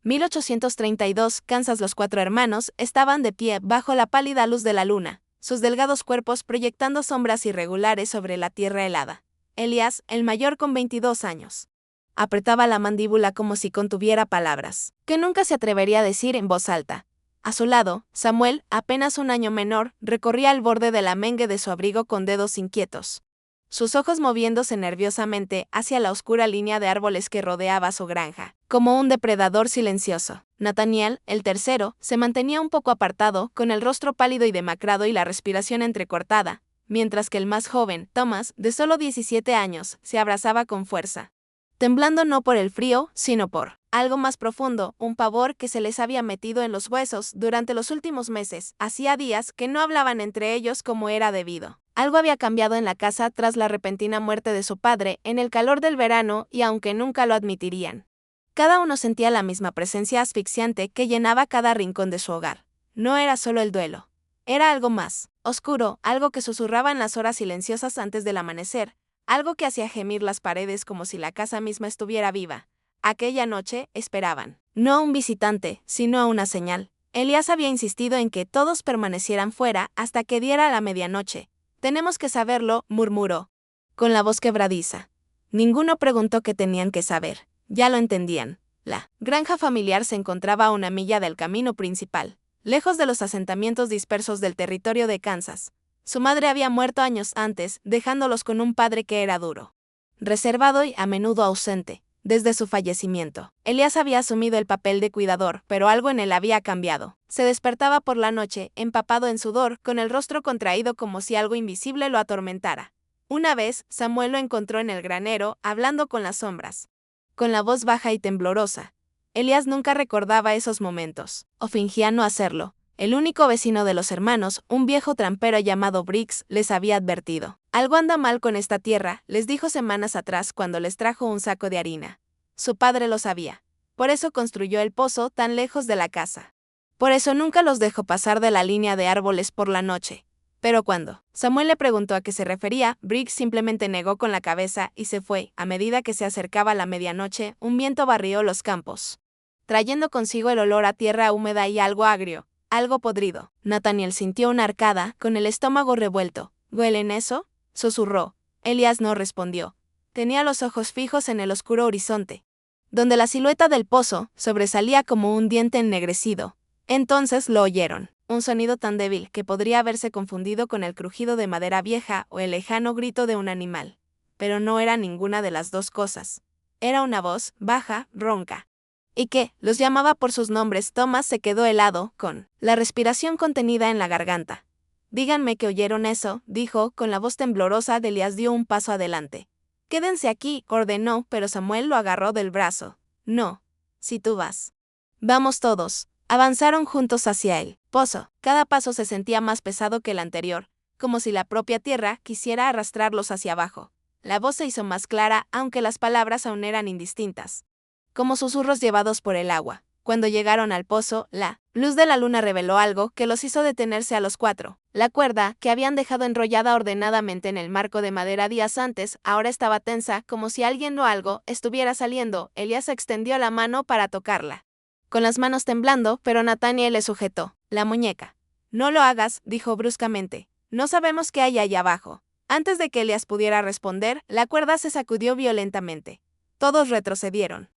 1832, Kansas. Los cuatro hermanos estaban de pie bajo la pálida luz de la luna, sus delgados cuerpos proyectando sombras irregulares sobre la tierra helada. Elías, el mayor con 22 años, apretaba la mandíbula como si contuviera palabras que nunca se atrevería a decir en voz alta. A su lado, Samuel, apenas un año menor, recorría el borde del amengue de su abrigo con dedos inquietos, sus ojos moviéndose nerviosamente hacia la oscura línea de árboles que rodeaba su granja, como un depredador silencioso. Nathaniel, el tercero, se mantenía un poco apartado, con el rostro pálido y demacrado y la respiración entrecortada, mientras que el más joven, Thomas, de solo 17 años, se abrazaba con fuerza, temblando no por el frío, sino por algo más profundo, un pavor que se les había metido en los huesos durante los últimos meses. Hacía días que no hablaban entre ellos como era debido. Algo había cambiado en la casa tras la repentina muerte de su padre en el calor del verano y aunque nunca lo admitirían, cada uno sentía la misma presencia asfixiante que llenaba cada rincón de su hogar. No era solo el duelo. Era algo más, oscuro, algo que susurraba en las horas silenciosas antes del amanecer, algo que hacía gemir las paredes como si la casa misma estuviera viva. Aquella noche esperaban, no a un visitante, sino a una señal. Elías había insistido en que todos permanecieran fuera hasta que diera la medianoche. «Tenemos que saberlo», murmuró, con la voz quebradiza. Ninguno preguntó qué tenían que saber. Ya lo entendían. La granja familiar se encontraba a una milla del camino principal, lejos de los asentamientos dispersos del territorio de Kansas. Su madre había muerto años antes, dejándolos con un padre que era duro, reservado y a menudo ausente. Desde su fallecimiento, Elías había asumido el papel de cuidador, pero algo en él había cambiado. Se despertaba por la noche, empapado en sudor, con el rostro contraído como si algo invisible lo atormentara. Una vez, Samuel lo encontró en el granero, hablando con las sombras, con la voz baja y temblorosa. Elías nunca recordaba esos momentos, o fingía no hacerlo. El único vecino de los hermanos, un viejo trampero llamado Briggs, les había advertido. «Algo anda mal con esta tierra», les dijo semanas atrás cuando les trajo un saco de harina. Su padre lo sabía. Por eso construyó el pozo tan lejos de la casa. Por eso nunca los dejó pasar de la línea de árboles por la noche. Pero cuando Samuel le preguntó a qué se refería, Briggs simplemente negó con la cabeza y se fue. A medida que se acercaba la medianoche, un viento barrió los campos, trayendo consigo el olor a tierra húmeda y algo agrio. Algo podrido. Nathaniel sintió una arcada, con el estómago revuelto. «¿Huelen eso?», susurró. Elías no respondió. Tenía los ojos fijos en el oscuro horizonte, donde la silueta del pozo sobresalía como un diente ennegrecido. Entonces lo oyeron. Un sonido tan débil que podría haberse confundido con el crujido de madera vieja o el lejano grito de un animal. Pero no era ninguna de las dos cosas. Era una voz, baja, ronca, y que los llamaba por sus nombres. Thomas se quedó helado, con la respiración contenida en la garganta. «Díganme que oyeron eso», dijo, con la voz temblorosa de Elías. Dio un paso adelante. «Quédense aquí», ordenó, pero Samuel lo agarró del brazo. «No, si tú vas. Vamos todos». Avanzaron juntos hacia el pozo. Cada paso se sentía más pesado que el anterior, como si la propia tierra quisiera arrastrarlos hacia abajo. La voz se hizo más clara, aunque las palabras aún eran indistintas, como susurros llevados por el agua. Cuando llegaron al pozo, la luz de la luna reveló algo que los hizo detenerse a los cuatro. La cuerda, que habían dejado enrollada ordenadamente en el marco de madera días antes, ahora estaba tensa, como si alguien o algo estuviera saliendo. Elías extendió la mano para tocarla, con las manos temblando, pero Nathaniel le sujetó la muñeca. «No lo hagas», dijo bruscamente. «No sabemos qué hay allá abajo». Antes de que Elías pudiera responder, la cuerda se sacudió violentamente. Todos retrocedieron,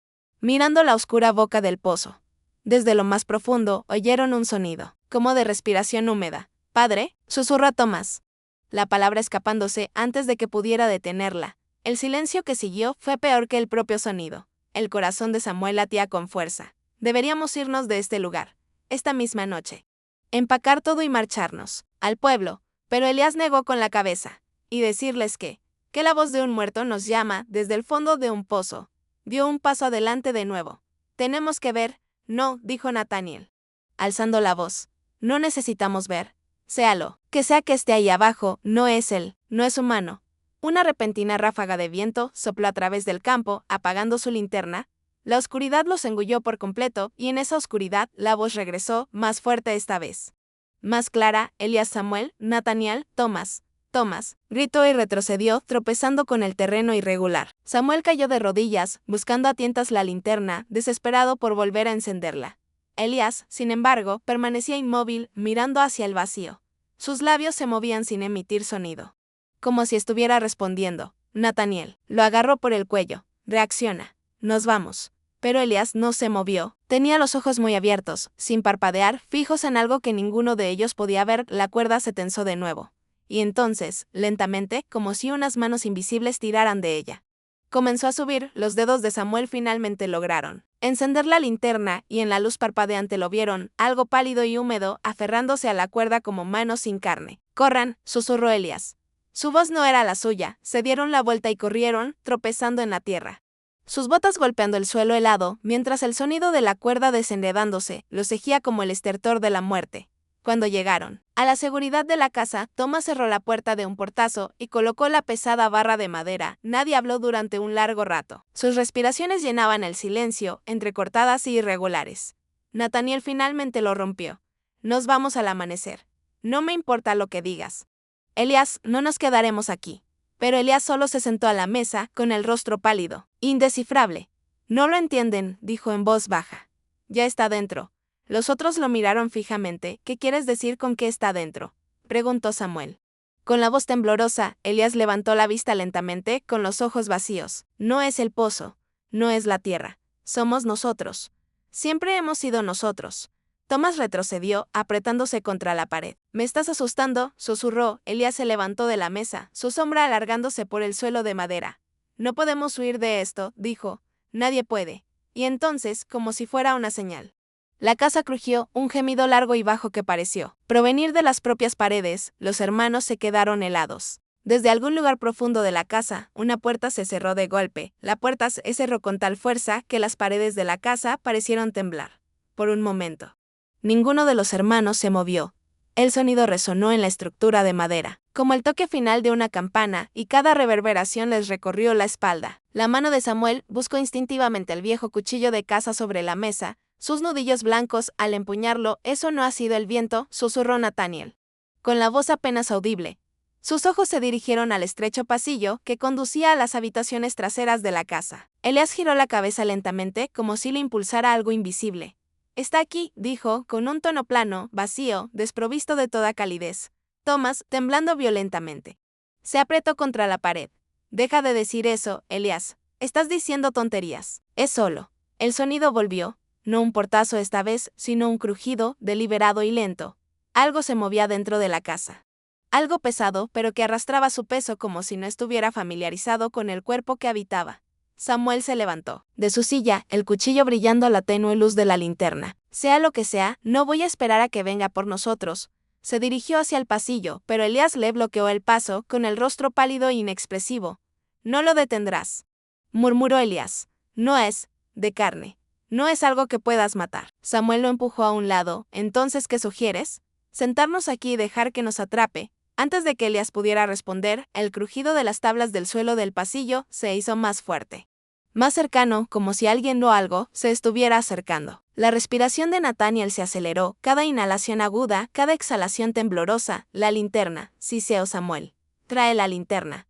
mirando la oscura boca del pozo. Desde lo más profundo, oyeron un sonido, como de respiración húmeda. «Padre», susurró Thomas, la palabra escapándose antes de que pudiera detenerla. El silencio que siguió fue peor que el propio sonido. El corazón de Samuel latía con fuerza. «Deberíamos irnos de este lugar, esta misma noche. Empacar todo y marcharnos al pueblo», pero Elías negó con la cabeza. «Y decirles que la voz de un muerto nos llama desde el fondo de un pozo». Dio un paso adelante de nuevo. «Tenemos que ver». «No», dijo Nathaniel, alzando la voz. «No necesitamos ver. Séalo. Que sea que esté ahí abajo, no es él, no es humano». Una repentina ráfaga de viento sopló a través del campo, apagando su linterna. La oscuridad los engulló por completo, y en esa oscuridad la voz regresó, más fuerte esta vez. Más clara. «Elías, Samuel, Nathaniel, Thomas. Thomas, gritó y retrocedió, tropezando con el terreno irregular. Samuel cayó de rodillas, buscando a tientas la linterna, desesperado por volver a encenderla. Elías, sin embargo, permanecía inmóvil, mirando hacia el vacío. Sus labios se movían sin emitir sonido, como si estuviera respondiendo. Nathaniel lo agarró por el cuello. Reacciona. Nos vamos. Pero Elías no se movió. Tenía los ojos muy abiertos, sin parpadear, fijos en algo que ninguno de ellos podía ver. La cuerda se tensó de nuevo. Y entonces, lentamente, como si unas manos invisibles tiraran de ella, comenzó a subir. Los dedos de Samuel finalmente lograron encender la linterna, y en la luz parpadeante lo vieron, algo pálido y húmedo, aferrándose a la cuerda como manos sin carne. «Corran», susurró Elías. Su voz no era la suya. Se dieron la vuelta y corrieron, tropezando en la tierra, sus botas golpeando el suelo helado, mientras el sonido de la cuerda desenredándose los cegía como el estertor de la muerte. Cuando llegaron a la seguridad de la casa, Thomas cerró la puerta de un portazo y colocó la pesada barra de madera. Nadie habló durante un largo rato. Sus respiraciones llenaban el silencio, entrecortadas y irregulares. Nathaniel finalmente lo rompió. «Nos vamos al amanecer. No me importa lo que digas. Elías, no nos quedaremos aquí». Pero Elías solo se sentó a la mesa, con el rostro pálido, indescifrable. «No lo entienden», dijo en voz baja. «Ya está dentro». Los otros lo miraron fijamente. «¿Qué quieres decir con que está dentro?», preguntó Samuel. Con la voz temblorosa, Elías levantó la vista lentamente, con los ojos vacíos. «No es el pozo, no es la tierra. Somos nosotros. Siempre hemos sido nosotros». Thomas retrocedió, apretándose contra la pared. «Me estás asustando», susurró. Elías se levantó de la mesa, su sombra alargándose por el suelo de madera. «No podemos huir de esto», dijo. «Nadie puede». Y entonces, como si fuera una señal, la casa crujió, un gemido largo y bajo que pareció provenir de las propias paredes. Los hermanos se quedaron helados. Desde algún lugar profundo de la casa, una puerta se cerró de golpe. La puerta se cerró con tal fuerza que las paredes de la casa parecieron temblar. Por un momento, ninguno de los hermanos se movió. El sonido resonó en la estructura de madera, como el toque final de una campana, y cada reverberación les recorrió la espalda. La mano de Samuel buscó instintivamente el viejo cuchillo de caza sobre la mesa, sus nudillos blancos al empuñarlo. «Eso no ha sido el viento», susurró Nathaniel, con la voz apenas audible. Sus ojos se dirigieron al estrecho pasillo que conducía a las habitaciones traseras de la casa. Elías giró la cabeza lentamente, como si le impulsara algo invisible. «Está aquí», dijo, con un tono plano, vacío, desprovisto de toda calidez. Thomas, temblando violentamente, se apretó contra la pared. «Deja de decir eso, Elías. Estás diciendo tonterías. Es solo». El sonido volvió, no un portazo esta vez, sino un crujido, deliberado y lento. Algo se movía dentro de la casa. Algo pesado, pero que arrastraba su peso como si no estuviera familiarizado con el cuerpo que habitaba. Samuel se levantó de su silla, el cuchillo brillando a la tenue luz de la linterna. «Sea lo que sea, no voy a esperar a que venga por nosotros». Se dirigió hacia el pasillo, pero Elías le bloqueó el paso, con el rostro pálido e inexpresivo. «No lo detendrás», murmuró Elías. «No es de carne. No es algo que puedas matar». Samuel lo empujó a un lado. «Entonces, ¿qué sugieres? Sentarnos aquí y dejar que nos atrape». Antes de que Elías pudiera responder, el crujido de las tablas del suelo del pasillo se hizo más fuerte, más cercano, como si alguien o algo se estuviera acercando. La respiración de Nathaniel se aceleró, cada inhalación aguda, cada exhalación temblorosa. «La linterna», siseó Samuel. «Trae la linterna».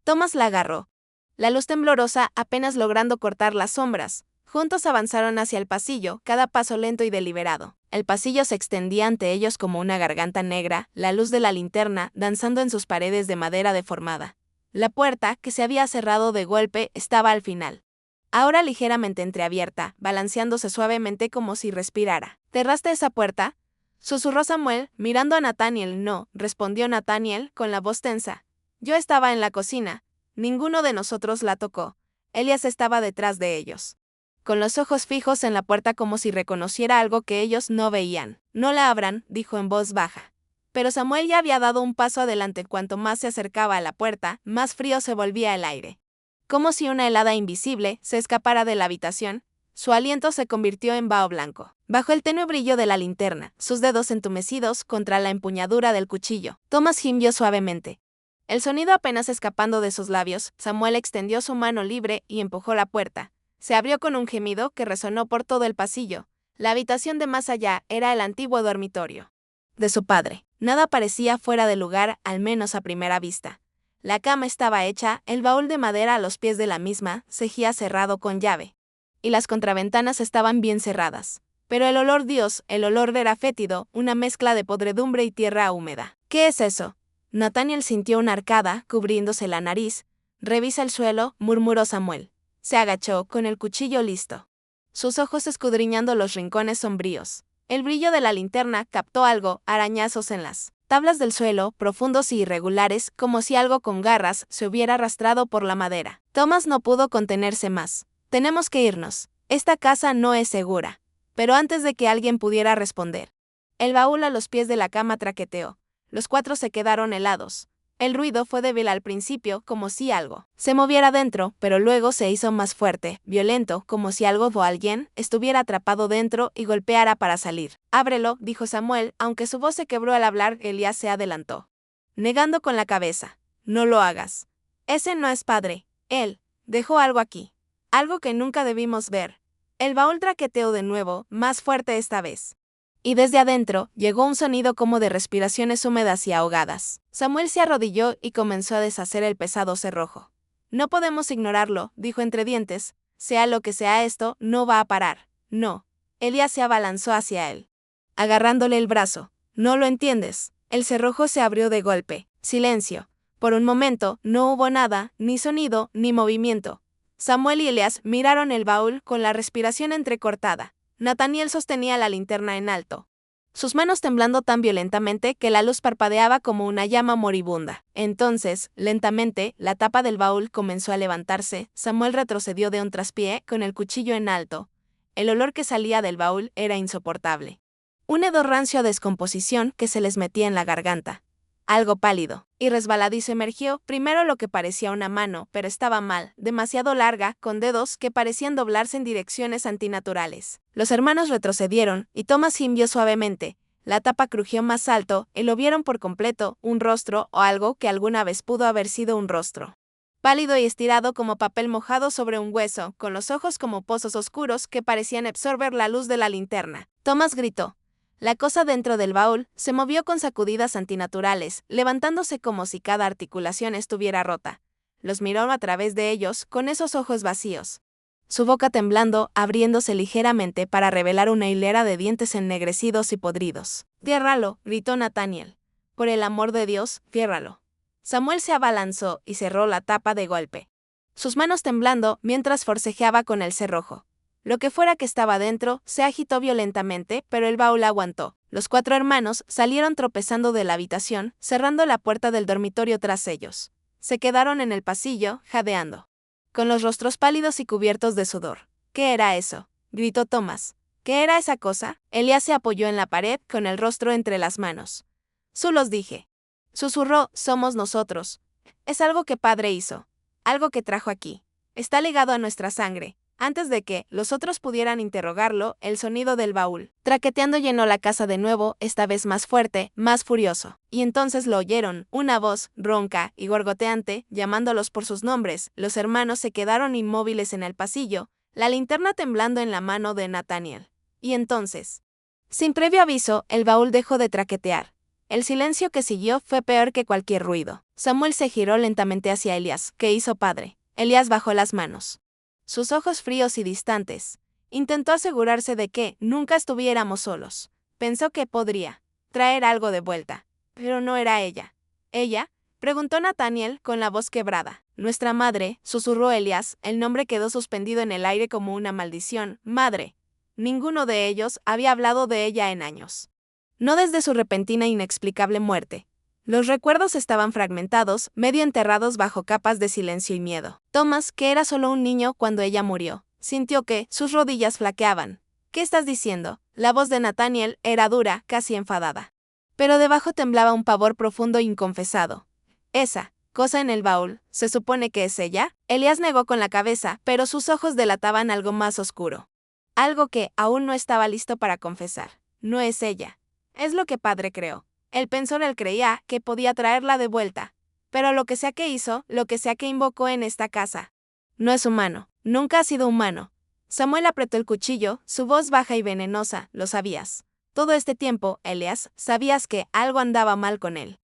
Thomas la agarró, la luz temblorosa apenas logrando cortar las sombras. Juntos avanzaron hacia el pasillo, cada paso lento y deliberado. El pasillo se extendía ante ellos como una garganta negra, la luz de la linterna danzando en sus paredes de madera deformada. La puerta, que se había cerrado de golpe, estaba al final, ahora ligeramente entreabierta, balanceándose suavemente como si respirara. «¿Cerraste esa puerta?», susurró Samuel, mirando a Nathaniel. «No», respondió Nathaniel, con la voz tensa. «Yo estaba en la cocina. Ninguno de nosotros la tocó». Elías estaba detrás de ellos, con los ojos fijos en la puerta como si reconociera algo que ellos no veían. «No la abran», dijo en voz baja. Pero Samuel ya había dado un paso adelante. Cuanto más se acercaba a la puerta, más frío se volvía el aire. Como si una helada invisible se escapara de la habitación, su aliento se convirtió en vaho blanco. Bajo el tenue brillo de la linterna, sus dedos entumecidos contra la empuñadura del cuchillo, Thomas gimió suavemente. El sonido apenas escapando de sus labios, Samuel extendió su mano libre y empujó la puerta. Se abrió con un gemido que resonó por todo el pasillo. La habitación de más allá era el antiguo dormitorio de su padre. Nada parecía fuera de lugar, al menos a primera vista. La cama estaba hecha, el baúl de madera a los pies de la misma seguía cerrado con llave. Y las contraventanas estaban bien cerradas. Pero el olor, Dios, el olor era fétido, una mezcla de podredumbre y tierra húmeda. ¿Qué es eso? Nathaniel sintió una arcada, cubriéndose la nariz. Revisa el suelo, murmuró Samuel. Se agachó, con el cuchillo listo. Sus ojos escudriñando los rincones sombríos. El brillo de la linterna captó algo, arañazos en las tablas del suelo, profundos y irregulares, como si algo con garras se hubiera arrastrado por la madera. Thomas no pudo contenerse más. Tenemos que irnos. Esta casa no es segura. Pero antes de que alguien pudiera responder, el baúl a los pies de la cama traqueteó. Los cuatro se quedaron helados. El ruido fue débil al principio, como si algo se moviera dentro, pero luego se hizo más fuerte, violento, como si algo o alguien estuviera atrapado dentro y golpeara para salir. Ábrelo, dijo Samuel, aunque su voz se quebró al hablar. Elías se adelantó, negando con la cabeza. No lo hagas. Ese no es padre. Él dejó algo aquí. Algo que nunca debimos ver. El baúl traqueteó de nuevo, más fuerte esta vez. Y desde adentro llegó un sonido como de respiraciones húmedas y ahogadas. Samuel se arrodilló y comenzó a deshacer el pesado cerrojo. No podemos ignorarlo, dijo entre dientes. Sea lo que sea esto, no va a parar. No. Elías se abalanzó hacia él, agarrándole el brazo. No lo entiendes. El cerrojo se abrió de golpe. Silencio. Por un momento, no hubo nada, ni sonido, ni movimiento. Samuel y Elías miraron el baúl con la respiración entrecortada. Nathaniel sostenía la linterna en alto, sus manos temblando tan violentamente que la luz parpadeaba como una llama moribunda. Entonces, lentamente, la tapa del baúl comenzó a levantarse. Samuel retrocedió de un traspié, con el cuchillo en alto. El olor que salía del baúl era insoportable. Un hedor rancio a descomposición que se les metía en la garganta. Algo pálido y resbaladizo emergió, primero lo que parecía una mano, pero estaba mal, demasiado larga, con dedos que parecían doblarse en direcciones antinaturales. Los hermanos retrocedieron, y Thomas gimió suavemente. La tapa crujió más alto, y lo vieron por completo, un rostro, o algo que alguna vez pudo haber sido un rostro. Pálido y estirado como papel mojado sobre un hueso, con los ojos como pozos oscuros que parecían absorber la luz de la linterna. Thomas gritó. La cosa dentro del baúl se movió con sacudidas antinaturales, levantándose como si cada articulación estuviera rota. Los miró a través de ellos, con esos ojos vacíos. Su boca temblando, abriéndose ligeramente para revelar una hilera de dientes ennegrecidos y podridos. «Ciérralo», gritó Nathaniel. «Por el amor de Dios, ciérralo». Samuel se abalanzó y cerró la tapa de golpe, sus manos temblando mientras forcejeaba con el cerrojo. Lo que fuera que estaba dentro se agitó violentamente, pero el baúl aguantó. Los cuatro hermanos salieron tropezando de la habitación, cerrando la puerta del dormitorio tras ellos. Se quedaron en el pasillo, jadeando, con los rostros pálidos y cubiertos de sudor. «¿Qué era eso?», gritó Thomas. «¿Qué era esa cosa?». Elías se apoyó en la pared, con el rostro entre las manos. «Los dije», susurró. «Somos nosotros. Es algo que Padre hizo. Algo que trajo aquí. Está ligado a nuestra sangre». Antes de que los otros pudieran interrogarlo, el sonido del baúl traqueteando llenó la casa de nuevo, esta vez más fuerte, más furioso. Y entonces lo oyeron, una voz, ronca y gorgoteante, llamándolos por sus nombres. Los hermanos se quedaron inmóviles en el pasillo, la linterna temblando en la mano de Nathaniel. Y entonces, sin previo aviso, el baúl dejó de traquetear. El silencio que siguió fue peor que cualquier ruido. Samuel se giró lentamente hacia Elías. «¿Qué hizo padre?». Elías bajó las manos, sus ojos fríos y distantes. Intentó asegurarse de que nunca estuviéramos solos. Pensó que podría traer algo de vuelta. Pero no era ella. ¿Ella?, preguntó Nathaniel con la voz quebrada. «Nuestra madre», susurró Elías. El nombre quedó suspendido en el aire como una maldición. «Madre». Ninguno de ellos había hablado de ella en años. No desde su repentina e inexplicable muerte. Los recuerdos estaban fragmentados, medio enterrados bajo capas de silencio y miedo. Thomas, que era solo un niño cuando ella murió, sintió que sus rodillas flaqueaban. «¿Qué estás diciendo?». La voz de Nathaniel era dura, casi enfadada. Pero debajo temblaba un pavor profundo e inconfesado. «Esa cosa en el baúl, ¿se supone que es ella?». Elías negó con la cabeza, pero sus ojos delataban algo más oscuro. Algo que aún no estaba listo para confesar. «No es ella. Es lo que padre creó. Él creía que podía traerla de vuelta. Pero lo que sea que hizo, lo que sea que invocó en esta casa, no es humano. Nunca ha sido humano». Samuel apretó el cuchillo, su voz baja y venenosa. «Lo sabías». Todo este tiempo, Elías, sabías que algo andaba mal con él.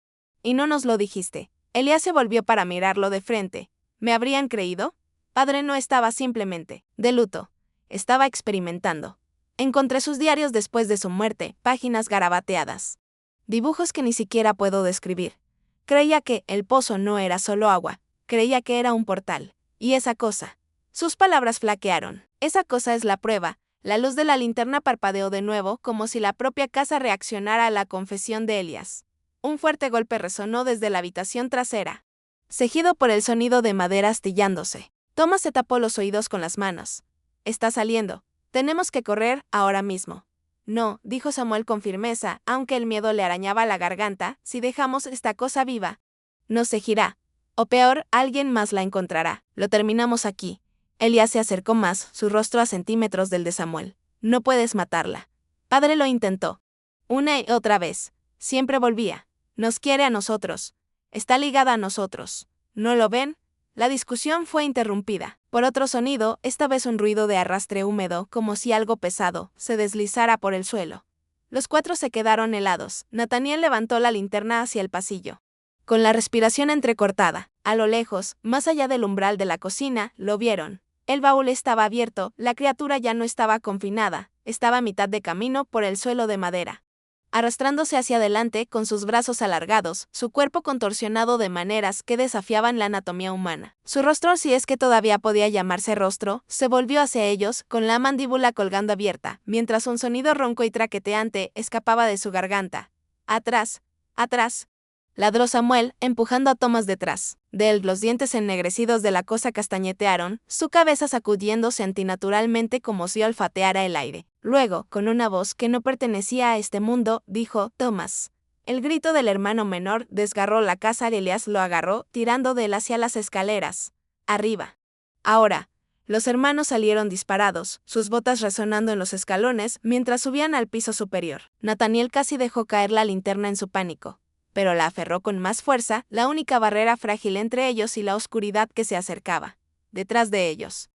Y no nos lo dijiste. Elías se volvió para mirarlo de frente. ¿Me habrían creído? Padre no estaba simplemente de luto. Estaba experimentando. Encontré sus diarios después de su muerte, páginas garabateadas. Dibujos que ni siquiera puedo describir. Creía que el pozo no era solo agua. Creía que era un portal. Y esa cosa. Sus palabras flaquearon. Esa cosa es la prueba. La luz de la linterna parpadeó de nuevo, como si la propia casa reaccionara a la confesión de Elías. Un fuerte golpe resonó desde la habitación trasera, seguido por el sonido de madera astillándose. Thomas se tapó los oídos con las manos. Está saliendo. Tenemos que correr ahora mismo. No, dijo Samuel con firmeza, aunque el miedo le arañaba la garganta, si dejamos esta cosa viva, no se girará. O peor, alguien más la encontrará. Lo terminamos aquí. Elías se acercó más, su rostro a centímetros del de Samuel. No puedes matarla. Padre lo intentó. Una y otra vez. Siempre volvía. Nos quiere a nosotros. Está ligada a nosotros. ¿No lo ven? La discusión fue interrumpida por otro sonido, esta vez un ruido de arrastre húmedo, como si algo pesado se deslizara por el suelo. Los cuatro se quedaron helados. Nathaniel levantó la linterna hacia el pasillo. Con la respiración entrecortada, a lo lejos, más allá del umbral de la cocina, lo vieron. El baúl estaba abierto, la criatura ya no estaba confinada, estaba a mitad de camino por el suelo de madera. Arrastrándose hacia adelante con sus brazos alargados, su cuerpo contorsionado de maneras que desafiaban la anatomía humana. Su rostro, si es que todavía podía llamarse rostro, se volvió hacia ellos, con la mandíbula colgando abierta, mientras un sonido ronco y traqueteante escapaba de su garganta. Atrás, atrás. Ladró Samuel, empujando a Thomas detrás de él. Los dientes ennegrecidos de la cosa castañetearon, su cabeza sacudiéndose antinaturalmente como si olfateara el aire. Luego, con una voz que no pertenecía a este mundo, dijo, Thomas. El grito del hermano menor desgarró la casa y Elías lo agarró, tirando de él hacia las escaleras. Arriba. Ahora. Los hermanos salieron disparados, sus botas resonando en los escalones mientras subían al piso superior. Nathaniel casi dejó caer la linterna en su pánico, pero la aferró con más fuerza, la única barrera frágil entre ellos y la oscuridad que se acercaba. Detrás de ellos.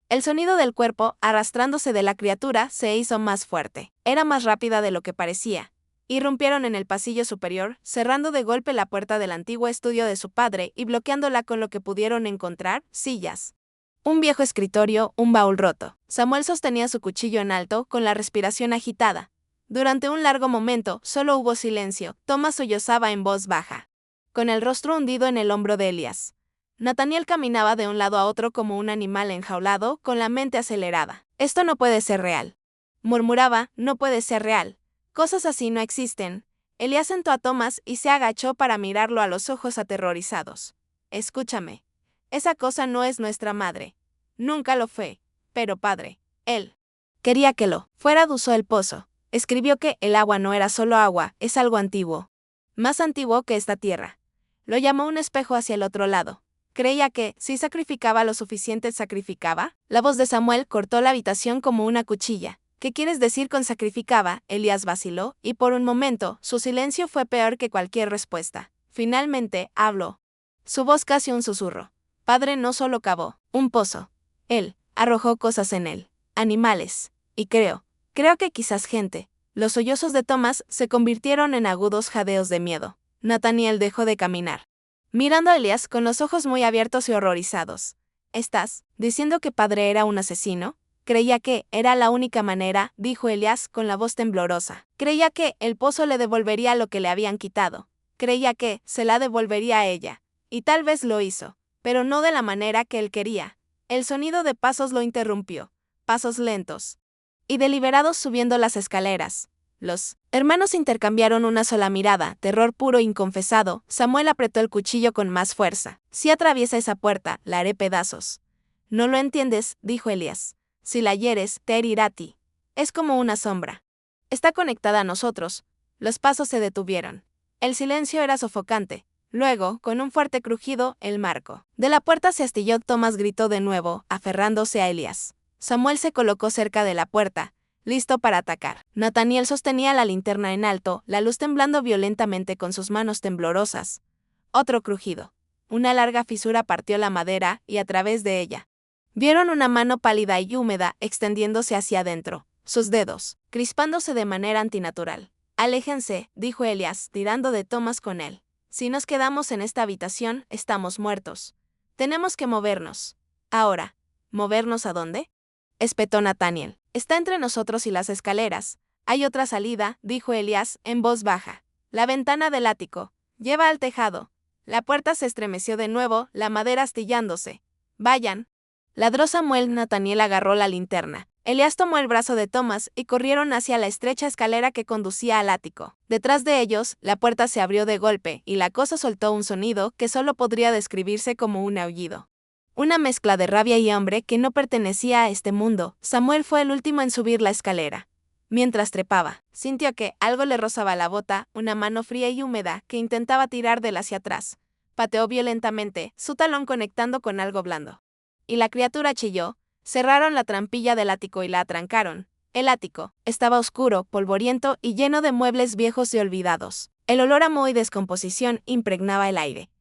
El sonido del cuerpo, arrastrándose de la criatura, se hizo más fuerte. Era más rápida de lo que parecía. Irrumpieron en el pasillo superior, cerrando de golpe la puerta del antiguo estudio de su padre y bloqueándola con lo que pudieron encontrar, sillas. Un viejo escritorio, un baúl roto. Samuel sostenía su cuchillo en alto, con la respiración agitada. Durante un largo momento, solo hubo silencio. Thomas sollozaba en voz baja, con el rostro hundido en el hombro de Elías. Nathaniel caminaba de un lado a otro como un animal enjaulado, con la mente acelerada. Esto no puede ser real. Murmuraba, no puede ser real. Cosas así no existen. Elías sentó a Thomas y se agachó para mirarlo a los ojos aterrorizados. Escúchame. Esa cosa no es nuestra madre. Nunca lo fue. Pero padre, él quería que lo fuera. Usó el pozo. Escribió que el agua no era solo agua, es algo antiguo. Más antiguo que esta tierra. Lo llamó un espejo hacia el otro lado. Creía que, si sacrificaba lo suficiente, sacrificaba. La voz de Samuel cortó la habitación como una cuchilla. ¿Qué quieres decir con sacrificaba? Elías vaciló, y por un momento, su silencio fue peor que cualquier respuesta. Finalmente, habló. Su voz casi un susurro. Padre no solo cavó un pozo. Él arrojó cosas en él. Animales. Y creo que quizás gente. Los sollozos de Thomas se convirtieron en agudos jadeos de miedo. Nathaniel dejó de caminar, mirando a Elías con los ojos muy abiertos y horrorizados. ¿Estás diciendo que padre era un asesino? Creía que era la única manera, dijo Elías con la voz temblorosa. Creía que el pozo le devolvería lo que le habían quitado. Creía que se la devolvería a ella. Y tal vez lo hizo, pero no de la manera que él quería. El sonido de pasos lo interrumpió. Pasos lentos y deliberados subiendo las escaleras. Los hermanos intercambiaron una sola mirada, terror puro e inconfesado. Samuel apretó el cuchillo con más fuerza. Si atraviesa esa puerta, la haré pedazos. No lo entiendes, dijo Elías. Si la hieres, te herirá a ti. Es como una sombra. Está conectada a nosotros. Los pasos se detuvieron. El silencio era sofocante. Luego, con un fuerte crujido, el marco de la puerta se astilló. Thomas gritó de nuevo, aferrándose a Elías. Samuel se colocó cerca de la puerta, listo para atacar. Nathaniel sostenía la linterna en alto, la luz temblando violentamente con sus manos temblorosas. Otro crujido. Una larga fisura partió la madera y a través de ella vieron una mano pálida y húmeda extendiéndose hacia adentro. sus dedos, crispándose de manera antinatural. Aléjense, dijo Elias, tirando de Thomas con él. Si nos quedamos en esta habitación, estamos muertos. Tenemos que movernos. Ahora, ¿movernos a dónde?, espetó Nathaniel. Está entre nosotros y las escaleras. Hay otra salida, dijo Elias, en voz baja. La ventana del ático. Lleva al tejado. La puerta se estremeció de nuevo, la madera astillándose. Vayan. Ladró Samuel. Nathaniel agarró la linterna. Elias tomó el brazo de Thomas y corrieron hacia la estrecha escalera que conducía al ático. Detrás de ellos, la puerta se abrió de golpe y la cosa soltó un sonido que solo podría describirse como un aullido. Una mezcla de rabia y hambre que no pertenecía a este mundo. Samuel fue el último en subir la escalera. Mientras trepaba, sintió que algo le rozaba la bota, una mano fría y húmeda que intentaba tirar de él hacia atrás. Pateó violentamente, su talón conectando con algo blando. Y la criatura chilló. Cerraron la trampilla del ático y la atrancaron. El ático estaba oscuro, polvoriento y lleno de muebles viejos y olvidados. El olor a moho y descomposición impregnaba el aire.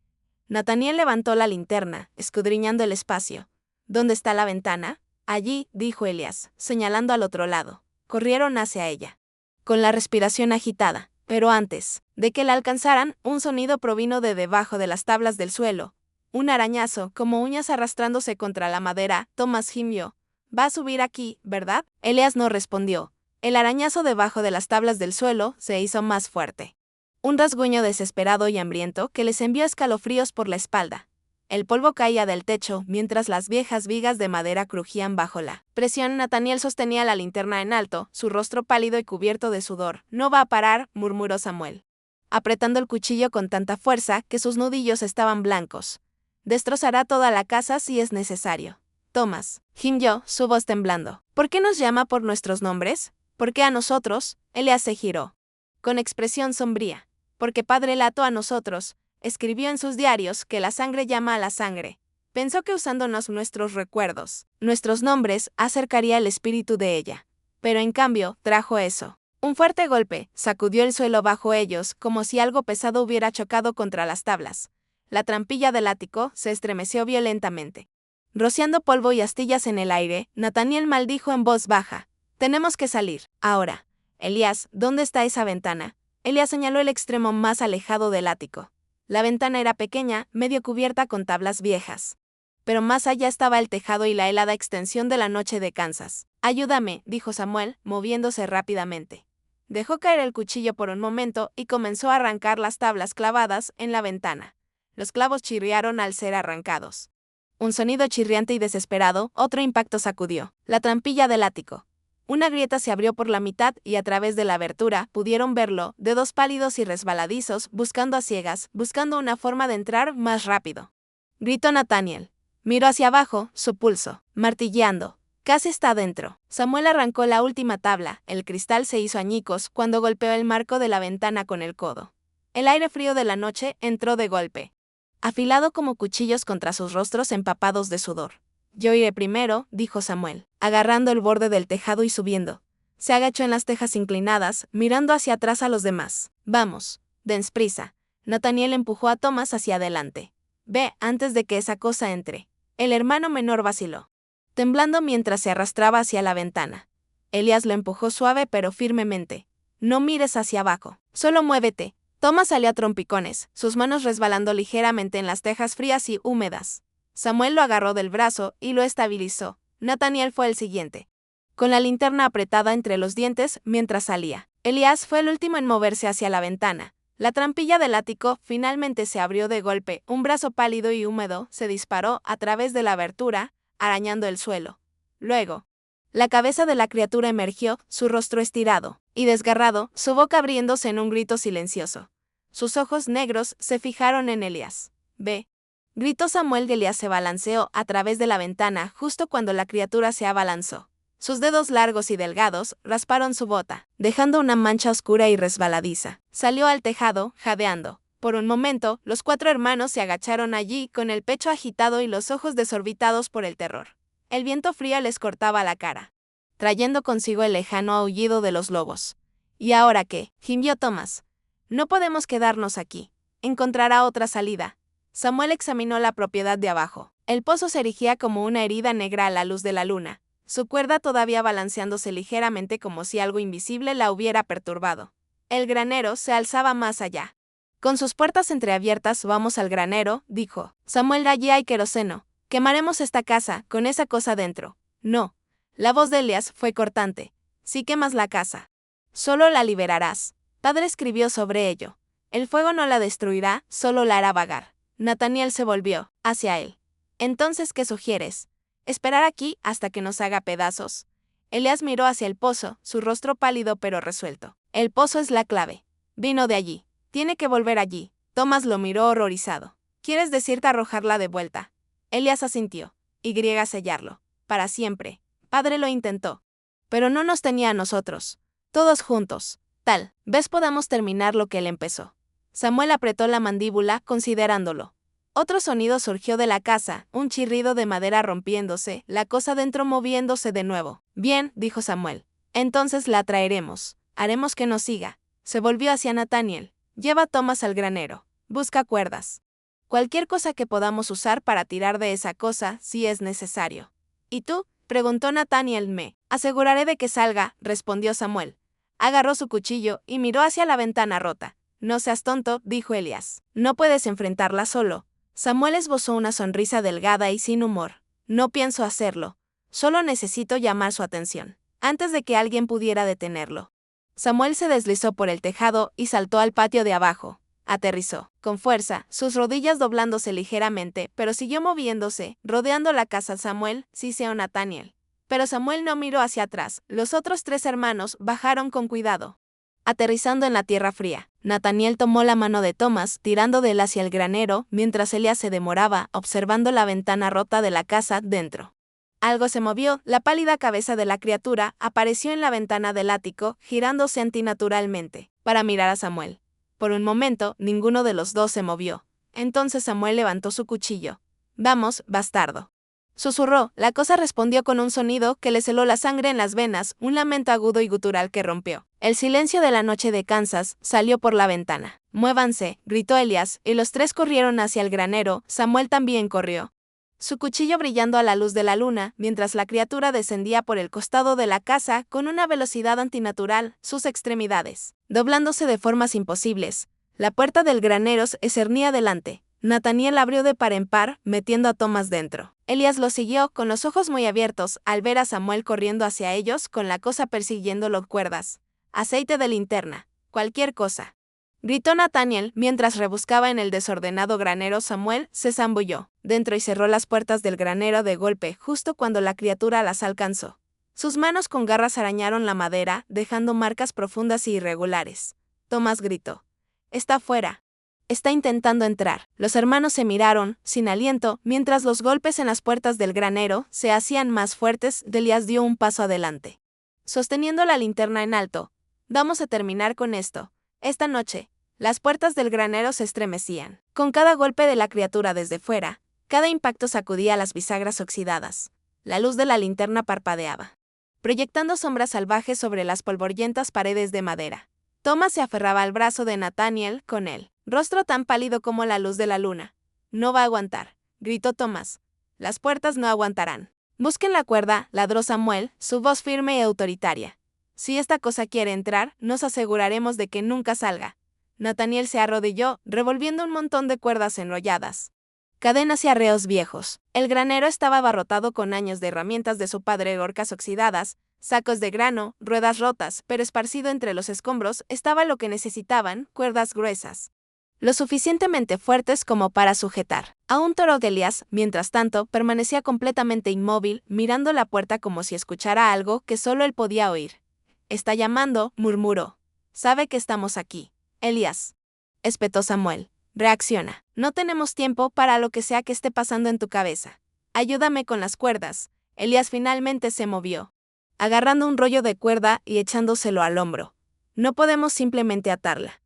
Nathaniel levantó la linterna, escudriñando el espacio. ¿Dónde está la ventana? Allí, dijo Elias, señalando al otro lado. Corrieron hacia ella, con la respiración agitada, pero antes de que la alcanzaran, un sonido provino de debajo de las tablas del suelo. Un arañazo, como uñas arrastrándose contra la madera. Thomas gimió. Va a subir aquí, ¿verdad? Elias no respondió. El arañazo debajo de las tablas del suelo se hizo más fuerte. Un rasguño desesperado y hambriento que les envió escalofríos por la espalda. El polvo caía del techo mientras las viejas vigas de madera crujían bajo la presión. Nathaniel sostenía la linterna en alto, su rostro pálido y cubierto de sudor. No va a parar, murmuró Samuel, apretando el cuchillo con tanta fuerza que sus nudillos estaban blancos. Destrozará toda la casa si es necesario. Thomas, gimió, su voz temblando. ¿Por qué nos llama por nuestros nombres? ¿Por qué a nosotros? Elias se giró, con expresión sombría. Porque Padre Lato a nosotros. Escribió en sus diarios que la sangre llama a la sangre. Pensó que usándonos nuestros recuerdos, nuestros nombres, acercaría el espíritu de ella. Pero en cambio, trajo eso. Un fuerte golpe sacudió el suelo bajo ellos, como si algo pesado hubiera chocado contra las tablas. La trampilla del ático se estremeció violentamente. Rociando polvo y astillas en el aire, Nathaniel maldijo en voz baja. Tenemos que salir, ahora. Elias, ¿dónde está esa ventana? Elias señaló el extremo más alejado del ático. La ventana era pequeña, medio cubierta con tablas viejas. Pero más allá estaba el tejado y la helada extensión de la noche de Kansas. Ayúdame, dijo Samuel, moviéndose rápidamente. Dejó caer el cuchillo por un momento y comenzó a arrancar las tablas clavadas en la ventana. Los clavos chirriaron al ser arrancados. Un sonido chirriante y desesperado, otro impacto sacudió la trampilla del ático. Una grieta se abrió por la mitad y a través de la abertura pudieron verlo, dedos pálidos y resbaladizos, buscando a ciegas, buscando una forma de entrar más rápido. Gritó Nathaniel. Miró hacia abajo, su pulso, martilleando. Casi está dentro. Samuel arrancó la última tabla, el cristal se hizo añicos cuando golpeó el marco de la ventana con el codo. El aire frío de la noche entró de golpe, afilado como cuchillos contra sus rostros empapados de sudor. Yo iré primero, dijo Samuel, agarrando el borde del tejado y subiendo. Se agachó en las tejas inclinadas, mirando hacia atrás a los demás. Vamos, dens prisa. Nathaniel empujó a Thomas hacia adelante. Ve, antes de que esa cosa entre. El hermano menor vaciló, temblando mientras se arrastraba hacia la ventana. Elias lo empujó suave pero firmemente. No mires hacia abajo, solo muévete. Thomas salió a trompicones, sus manos resbalando ligeramente en las tejas frías y húmedas. Samuel lo agarró del brazo y lo estabilizó. Nathaniel fue el siguiente, con la linterna apretada entre los dientes mientras salía. Elias fue el último en moverse hacia la ventana. La trampilla del ático finalmente se abrió de golpe. Un brazo pálido y húmedo se disparó a través de la abertura, arañando el suelo. Luego, la cabeza de la criatura emergió, su rostro estirado y desgarrado, su boca abriéndose en un grito silencioso. Sus ojos negros se fijaron en Elias. Ve, gritó Samuel y Elias se balanceó a través de la ventana justo cuando la criatura se abalanzó. Sus dedos largos y delgados rasparon su bota, dejando una mancha oscura y resbaladiza. Salió al tejado, jadeando. Por un momento, los 4 hermanos se agacharon allí con el pecho agitado y los ojos desorbitados por el terror. El viento frío les cortaba la cara, trayendo consigo el lejano aullido de los lobos. ¿Y ahora qué?, gimió Thomas. No podemos quedarnos aquí. Encontrará otra salida. Samuel examinó la propiedad de abajo. El pozo se erigía como una herida negra a la luz de la luna. su cuerda todavía balanceándose ligeramente como si algo invisible la hubiera perturbado. El granero se alzaba más allá. Con sus puertas entreabiertas vamos al granero, dijo. Samuel, allí hay queroseno. Quemaremos esta casa, con esa cosa dentro. No. La voz de Elías fue cortante. Si quemas la casa, solo la liberarás. Padre escribió sobre ello. El fuego no la destruirá, solo la hará vagar. Nataniel se volvió hacia él. Entonces, ¿qué sugieres? ¿Esperar aquí hasta que nos haga pedazos? Elías miró hacia el pozo, su rostro pálido pero resuelto. El pozo es la clave. Vino de allí. Tiene que volver allí. Tomás lo miró horrorizado. ¿Quieres decirte arrojarla de vuelta? Elías asintió. Sellarlo. Para siempre. Padre lo intentó. Pero no nos tenía a nosotros. Todos juntos. Tal vez podamos terminar lo que él empezó. Samuel apretó la mandíbula, considerándolo. Otro sonido surgió de la casa, un chirrido de madera rompiéndose, la cosa dentro moviéndose de nuevo. Bien, dijo Samuel. Entonces la traeremos. Haremos que nos siga. Se volvió hacia Nataniel. Lleva a Tomás al granero. Busca cuerdas. Cualquier cosa que podamos usar para tirar de esa cosa, si es necesario. ¿Y tú? Preguntó Nataniel. Me aseguraré de que salga, respondió Samuel. Agarró su cuchillo y miró hacia la ventana rota. No seas tonto, dijo Elías. No puedes enfrentarla solo. Samuel esbozó una sonrisa delgada y sin humor. No pienso hacerlo. Solo necesito llamar su atención, antes de que alguien pudiera detenerlo. Samuel se deslizó por el tejado y saltó al patio de abajo. Aterrizó, con fuerza, sus rodillas doblándose ligeramente, pero siguió moviéndose, rodeando la casa. Samuel, siseó Nataniel. Pero Samuel no miró hacia atrás. Los otros 3 hermanos bajaron con cuidado. Aterrizando en la tierra fría, Nataniel tomó la mano de Tomás, tirando de él hacia el granero, mientras Elías se demoraba, observando la ventana rota de la casa dentro. Algo se movió, la pálida cabeza de la criatura apareció en la ventana del ático, girándose antinaturalmente, para mirar a Samuel. Por un momento, ninguno de los dos se movió. Entonces Samuel levantó su cuchillo. Vamos, bastardo. Susurró, la cosa respondió con un sonido que le heló la sangre en las venas, un lamento agudo y gutural que rompió el silencio de la noche de Kansas. Salió por la ventana. Muévanse, gritó Elías, y los 3 corrieron hacia el granero. Samuel también corrió, su cuchillo brillando a la luz de la luna, mientras la criatura descendía por el costado de la casa con una velocidad antinatural, sus extremidades doblándose de formas imposibles. La puerta del granero se cernía delante. Nataniel abrió de par en par, metiendo a Tomás dentro. Elías lo siguió, con los ojos muy abiertos, al ver a Samuel corriendo hacia ellos, con la cosa persiguiéndolo. Cuerdas, aceite de linterna, cualquier cosa, gritó Nataniel mientras rebuscaba en el desordenado granero. Samuel se zambulló dentro y cerró las puertas del granero de golpe, justo cuando la criatura las alcanzó. Sus manos con garras arañaron la madera, dejando marcas profundas y irregulares. Tomás gritó. Está fuera. Está intentando entrar. Los hermanos se miraron, sin aliento, mientras los golpes en las puertas del granero se hacían más fuertes. Elías dio un paso adelante, sosteniendo la linterna en alto. Vamos a terminar con esto. Esta noche, las puertas del granero se estremecían. Con cada golpe de la criatura desde fuera, cada impacto sacudía las bisagras oxidadas. La luz de la linterna parpadeaba, proyectando sombras salvajes sobre las polvorientas paredes de madera. Tomás se aferraba al brazo de Nataniel, con el rostro tan pálido como la luz de la luna. No va a aguantar, gritó Tomás. Las puertas no aguantarán. Busquen la cuerda, ladró Samuel, su voz firme y autoritaria. Si esta cosa quiere entrar, nos aseguraremos de que nunca salga. Nataniel se arrodilló, revolviendo un montón de cuerdas enrolladas, cadenas y arreos viejos. El granero estaba abarrotado con años de herramientas de su padre, horcas oxidadas, sacos de grano, ruedas rotas, pero esparcido entre los escombros estaba lo que necesitaban: cuerdas gruesas, lo suficientemente fuertes como para sujetar a un toro. Elías, mientras tanto, permanecía completamente inmóvil, mirando la puerta como si escuchara algo que solo él podía oír. Está llamando, murmuró. Sabe que estamos aquí. Elías, espetó Samuel. Reacciona. No tenemos tiempo para lo que sea que esté pasando en tu cabeza. Ayúdame con las cuerdas. Elías finalmente se movió, agarrando un rollo de cuerda y echándoselo al hombro. No podemos simplemente atarla.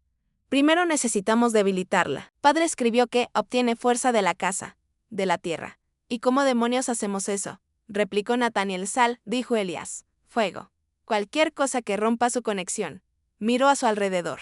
Primero necesitamos debilitarla. Padre escribió que obtiene fuerza de la casa, de la tierra. ¿Y cómo demonios hacemos eso? Replicó Nataniel. Sal, dijo Elías. Fuego. Cualquier cosa que rompa su conexión. Miró a su alrededor,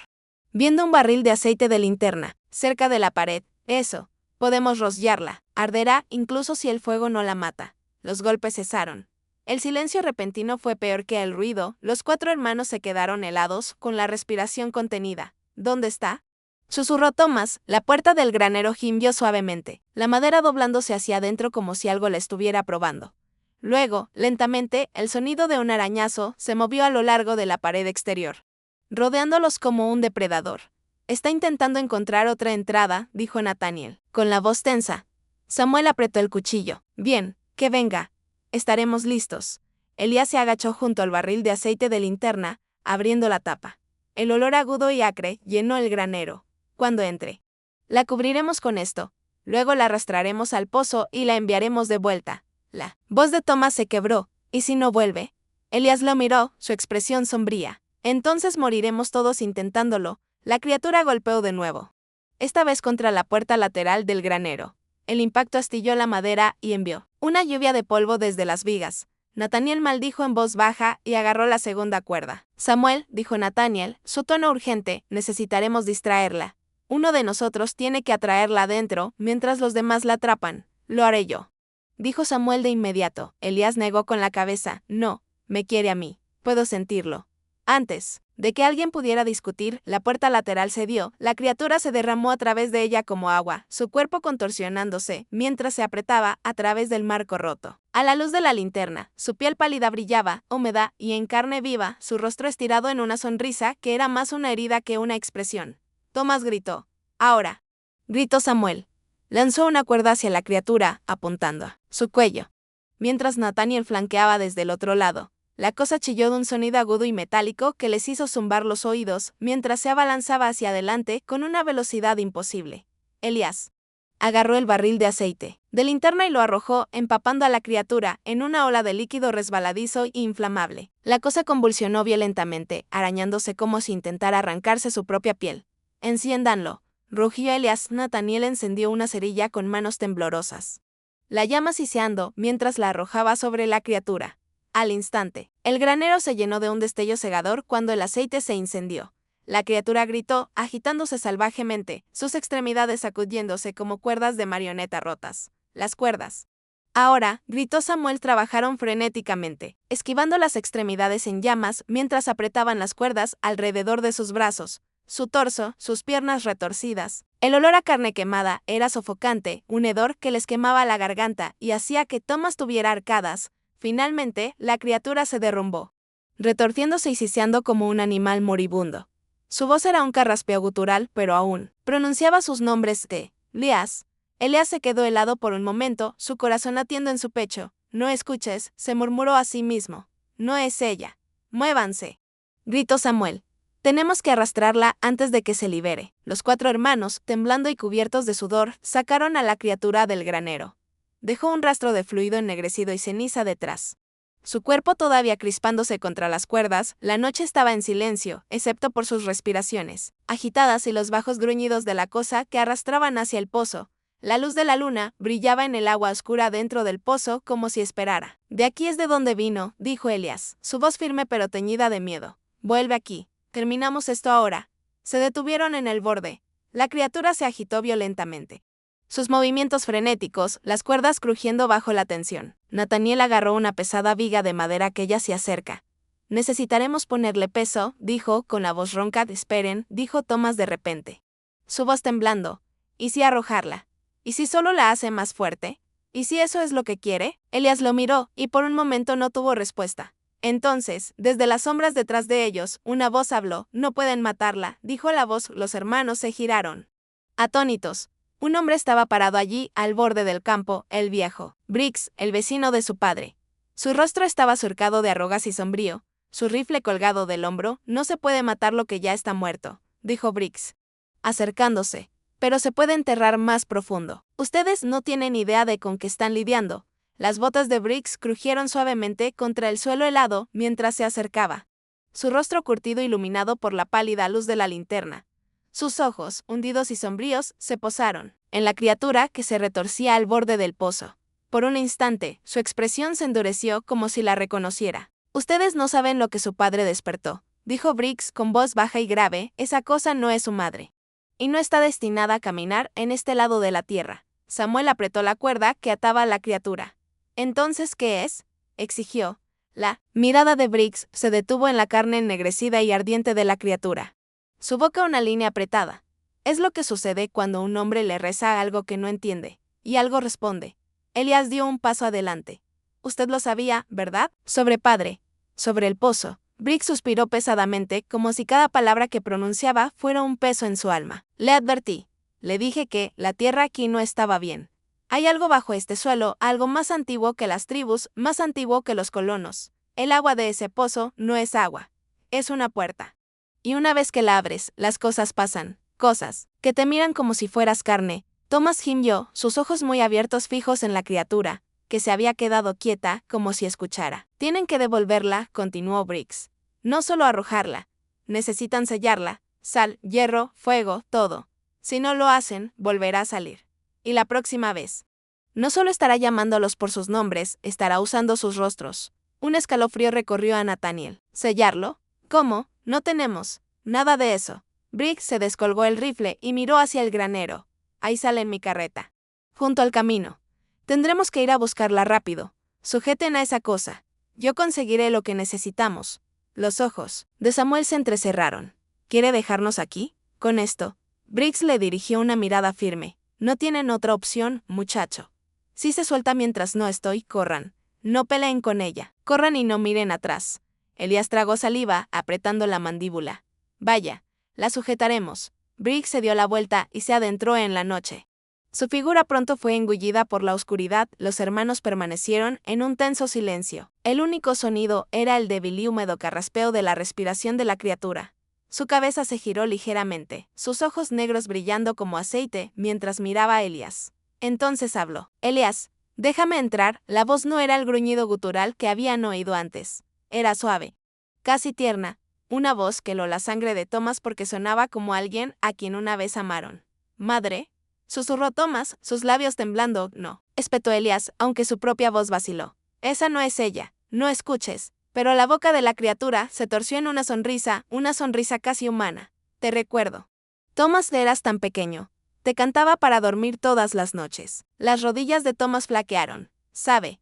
viendo un barril de aceite de linterna cerca de la pared. Eso. Podemos rociarla. Arderá incluso si el fuego no la mata. Los golpes cesaron. El silencio repentino fue peor que el ruido. Los 4 hermanos se quedaron helados, con la respiración contenida. ¿Dónde está? Susurró Thomas. La puerta del granero gimió suavemente, la madera doblándose hacia adentro como si algo la estuviera probando. Luego, lentamente, el sonido de un arañazo se movió a lo largo de la pared exterior, rodeándolos como un depredador. Está intentando encontrar otra entrada, dijo Nathaniel, con la voz tensa. Samuel apretó el cuchillo. Bien, que venga. Estaremos listos. Elías se agachó junto al barril de aceite de linterna, abriendo la tapa. El olor agudo y acre llenó el granero. Cuando entre, la cubriremos con esto. Luego la arrastraremos al pozo y la enviaremos de vuelta. La voz de Thomas se quebró. ¿Y si no vuelve? Elías lo miró, su expresión sombría. Entonces moriremos todos intentándolo. La criatura golpeó de nuevo, esta vez contra la puerta lateral del granero. El impacto astilló la madera y envió una lluvia de polvo desde las vigas. Nathaniel maldijo en voz baja y agarró la segunda cuerda. Samuel, dijo Nathaniel, su tono urgente, necesitaremos distraerla. Uno de nosotros tiene que atraerla adentro, mientras los demás la atrapan. Lo haré yo, dijo Samuel de inmediato. Elías negó con la cabeza. No, me quiere a mí. Puedo sentirlo. Antes de que alguien pudiera discutir, la puerta lateral cedió, la criatura se derramó a través de ella como agua, su cuerpo contorsionándose, mientras se apretaba a través del marco roto. A la luz de la linterna, su piel pálida brillaba, húmeda y en carne viva, su rostro estirado en una sonrisa que era más una herida que una expresión. Thomas gritó. Ahora, gritó Samuel. Lanzó una cuerda hacia la criatura, apuntando a su cuello. Mientras Nathaniel flanqueaba desde el otro lado, la cosa chilló de un sonido agudo y metálico que les hizo zumbar los oídos mientras se abalanzaba hacia adelante con una velocidad imposible. Elías agarró el barril de aceite de linterna y lo arrojó, empapando a la criatura en una ola de líquido resbaladizo e inflamable. La cosa convulsionó violentamente, arañándose como si intentara arrancarse su propia piel. Enciéndanlo, rugió Elías. Nathaniel encendió una cerilla con manos temblorosas, la llama siseando mientras la arrojaba sobre la criatura. Al instante, el granero se llenó de un destello cegador cuando el aceite se incendió. La criatura gritó, agitándose salvajemente, sus extremidades sacudiéndose como cuerdas de marioneta rotas. Las cuerdas. Ahora, gritó Samuel, trabajaron frenéticamente, esquivando las extremidades en llamas mientras apretaban las cuerdas alrededor de sus brazos, su torso, sus piernas retorcidas. El olor a carne quemada era sofocante, un hedor que les quemaba la garganta y hacía que Thomas tuviera arcadas. Finalmente, la criatura se derrumbó, retorciéndose y siseando como un animal moribundo. Su voz era un carraspeo gutural, pero aún pronunciaba sus nombres de Elías. Elías se quedó helado por un momento, su corazón latiendo en su pecho. No escuches, se murmuró a sí mismo. No es ella. Muévanse, gritó Samuel. Tenemos que arrastrarla antes de que se libere. Los 4 hermanos, temblando y cubiertos de sudor, sacaron a la criatura del granero. Dejó un rastro de fluido ennegrecido y ceniza detrás. Su cuerpo todavía crispándose contra las cuerdas, la noche estaba en silencio, excepto por sus respiraciones agitadas y los bajos gruñidos de la cosa que arrastraban hacia el pozo. La luz de la luna brillaba en el agua oscura dentro del pozo como si esperara. De aquí es de donde vino, dijo Elías, su voz firme pero teñida de miedo. Vuelve aquí. Terminamos esto ahora. Se detuvieron en el borde. La criatura se agitó violentamente, sus movimientos frenéticos, las cuerdas crujiendo bajo la tensión. Nathaniel agarró una pesada viga de madera que ya se acerca. Necesitaremos ponerle peso, dijo, con la voz ronca. Esperen, dijo Thomas de repente, su voz temblando. ¿Y si arrojarla? ¿Y si solo la hace más fuerte? ¿Y si eso es lo que quiere? Elías lo miró, y por un momento no tuvo respuesta. Entonces, desde las sombras detrás de ellos, una voz habló. No pueden matarla, dijo la voz. Los hermanos se giraron, atónitos. Un hombre estaba parado allí, al borde del campo, el viejo Briggs, el vecino de su padre. Su rostro estaba surcado de arrugas y sombrío, su rifle colgado del hombro. No se puede matar lo que ya está muerto, dijo Briggs, acercándose, pero se puede enterrar más profundo. Ustedes no tienen idea de con qué están lidiando. Las botas de Briggs crujieron suavemente contra el suelo helado mientras se acercaba, su rostro curtido iluminado por la pálida luz de la linterna. Sus ojos, hundidos y sombríos, se posaron en la criatura que se retorcía al borde del pozo. Por un instante, su expresión se endureció como si la reconociera. Ustedes no saben lo que su padre despertó, dijo Briggs con voz baja y grave. Esa cosa no es su madre. Y no está destinada a caminar en este lado de la tierra. Samuel apretó la cuerda que ataba a la criatura. ¿Entonces qué es?, exigió. La mirada de Briggs se detuvo en la carne ennegrecida y ardiente de la criatura. Su boca una línea apretada. Es lo que sucede cuando un hombre le reza algo que no entiende, y algo responde. Elias dio un paso adelante. Usted lo sabía, ¿verdad? Sobre padre. Sobre el pozo. Briggs suspiró pesadamente, como si cada palabra que pronunciaba fuera un peso en su alma. Le advertí. Le dije que la tierra aquí no estaba bien. Hay algo bajo este suelo, algo más antiguo que las tribus, más antiguo que los colonos. El agua de ese pozo no es agua. Es una puerta. Y una vez que la abres, las cosas pasan. Cosas que te miran como si fueras carne. Thomas gimió, sus ojos muy abiertos fijos en la criatura, que se había quedado quieta, como si escuchara. Tienen que devolverla, continuó Briggs. No solo arrojarla. Necesitan sellarla. Sal, hierro, fuego, todo. Si no lo hacen, volverá a salir. Y la próxima vez. No solo estará llamándolos por sus nombres, estará usando sus rostros. Un escalofrío recorrió a Nathaniel. ¿Sellarlo? ¿Cómo? No tenemos. Nada de eso. Briggs se descolgó el rifle y miró hacia el granero. Ahí sale en mi carreta. Junto al camino. Tendremos que ir a buscarla rápido. Sujeten a esa cosa. Yo conseguiré lo que necesitamos. Los ojos de Samuel se entrecerraron. ¿Quiere dejarnos aquí? Con esto, Briggs le dirigió una mirada firme. No tienen otra opción, muchacho. Si se suelta mientras no estoy, corran. No peleen con ella. Corran y no miren atrás. Elias tragó saliva, apretando la mandíbula. Vaya, la sujetaremos. Briggs se dio la vuelta y se adentró en la noche. Su figura pronto fue engullida por la oscuridad. Los hermanos permanecieron en un tenso silencio. El único sonido era el débil y húmedo carraspeo de la respiración de la criatura. Su cabeza se giró ligeramente, sus ojos negros brillando como aceite, mientras miraba a Elias. Entonces habló. Elias, déjame entrar. La voz no era el gruñido gutural que habían oído antes. Era suave, casi tierna, una voz que heló la sangre de Thomas porque sonaba como alguien a quien una vez amaron. Madre, susurró Thomas, sus labios temblando. No, espetó Elias, aunque su propia voz vaciló. Esa no es ella, no escuches. Pero la boca de la criatura se torció en una sonrisa casi humana. Te recuerdo. Thomas, eras tan pequeño. Te cantaba para dormir todas las noches. Las rodillas de Thomas flaquearon. Sabe